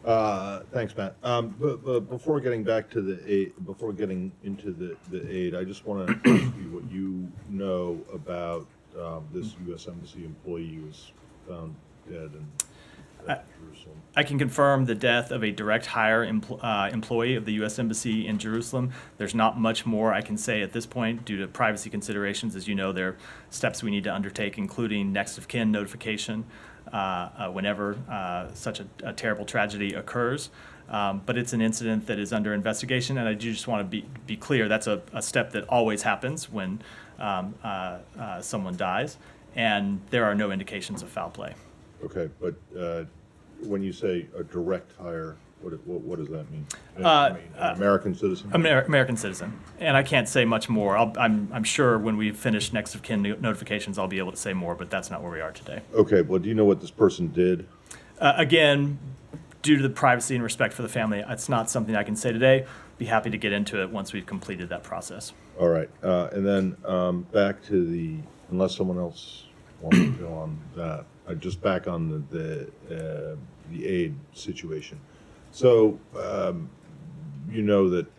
Thanks, Matt. But before getting back to the aid, before getting into the aid, I just want to ask you what you know about this U.S. Embassy employee who was found dead in Jerusalem. I can confirm the death of a direct hire employee of the U.S. Embassy in Jerusalem. There's not much more I can say at this point due to privacy considerations. As you know, there are steps we need to undertake, including next of kin notification whenever such a terrible tragedy occurs. But it's an incident that is under investigation, and I do just want to be clear, that's a step that always happens when someone dies, and there are no indications of foul play. Okay, but when you say a direct hire, what does that mean? An American citizen? American citizen, and I can't say much more. I'm sure when we finish next of kin notifications, I'll be able to say more, but that's not where we are today. Okay, well, do you know what this person did? Again, due to the privacy and respect for the family, it's not something I can say today. Be happy to get into it once we've completed that process. All right, and then back to unless someone else wants to go on that, just back on the aid situation. So you know that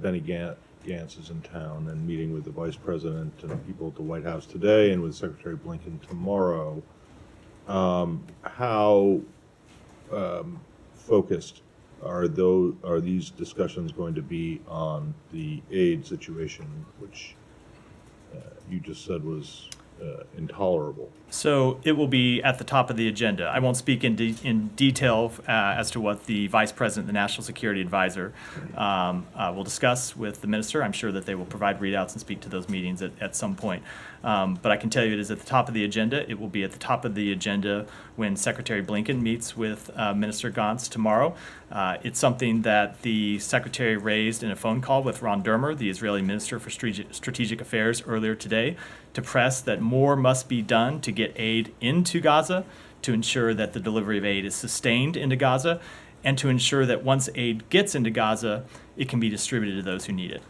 Benny Gantz is in town and meeting with the vice president and people at the White House today and with Secretary Blinken tomorrow. How focused are these discussions going to be on the aid situation, which you just said was intolerable? So it will be at the top of the agenda. I won't speak in detail as to what the Vice President, the National Security Advisor, will discuss with the minister. I'm sure that they will provide readouts and speak to those meetings at some point. But I can tell you it is at the top of the agenda. It will be at the top of the agenda when Secretary Blinken meets with Minister Gantz tomorrow. It's something that the Secretary raised in a phone call with Ron Dermer, the Israeli Minister for Strategic Affairs, earlier today, to press that more must be done to get aid into Gaza, to ensure that the delivery of aid is sustained into Gaza, and to ensure that once aid gets into Gaza, it can be distributed to those who need it.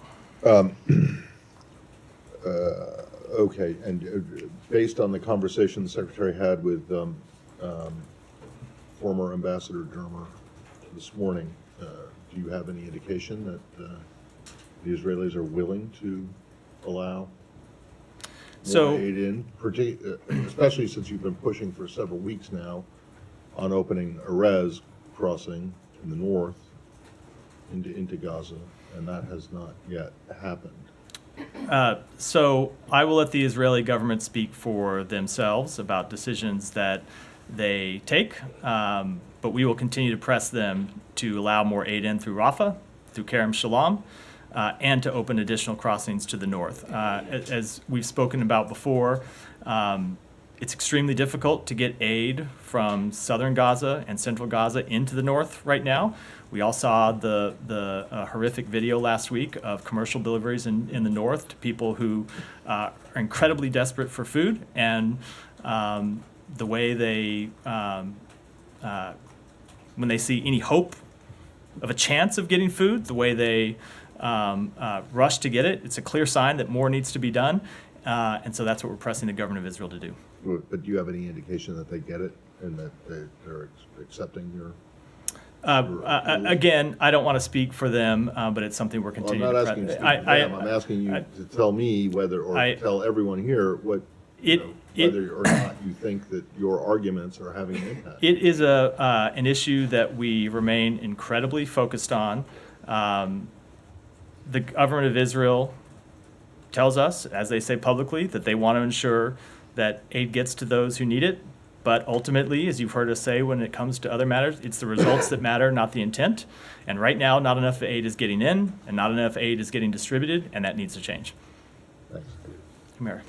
Okay, and based on the conversation the Secretary had with former Ambassador Dermer this morning, do you have any indication that the Israelis are willing to allow more aid in, especially since you've been pushing for several weeks now on opening Erez crossing in the north into Gaza, and that has not yet happened? So I will let the Israeli government speak for themselves about decisions that they take, but we will continue to press them to allow more aid in through Rafah, through Kerem Shalom, and to open additional crossings to the north. As we've spoken about before, it's extremely difficult to get aid from southern Gaza and central Gaza into the north right now. We all saw the horrific video last week of commercial deliveries in the north to people who are incredibly desperate for food, and the way they, when they see any hope of a chance of getting food, the way they rush to get it, it's a clear sign that more needs to be done, and so that's what we're pressing the government of Israel to do. But do you have any indication that they get it and that they're accepting your? Again, I don't want to speak for them, but it's something we're continuing to press. I'm not asking you to speak for them. I'm asking you to tell me whether, or tell everyone here what, whether or not you think that your arguments are having an impact. It is an issue that we remain incredibly focused on. The government of Israel tells us, as they say publicly, that they want to ensure that aid gets to those who need it. But ultimately, as you've heard us say when it comes to other matters, it's the results that matter, not the intent. And right now, not enough aid is getting in, and not enough aid is getting distributed, and that needs to change. Thanks. Mary.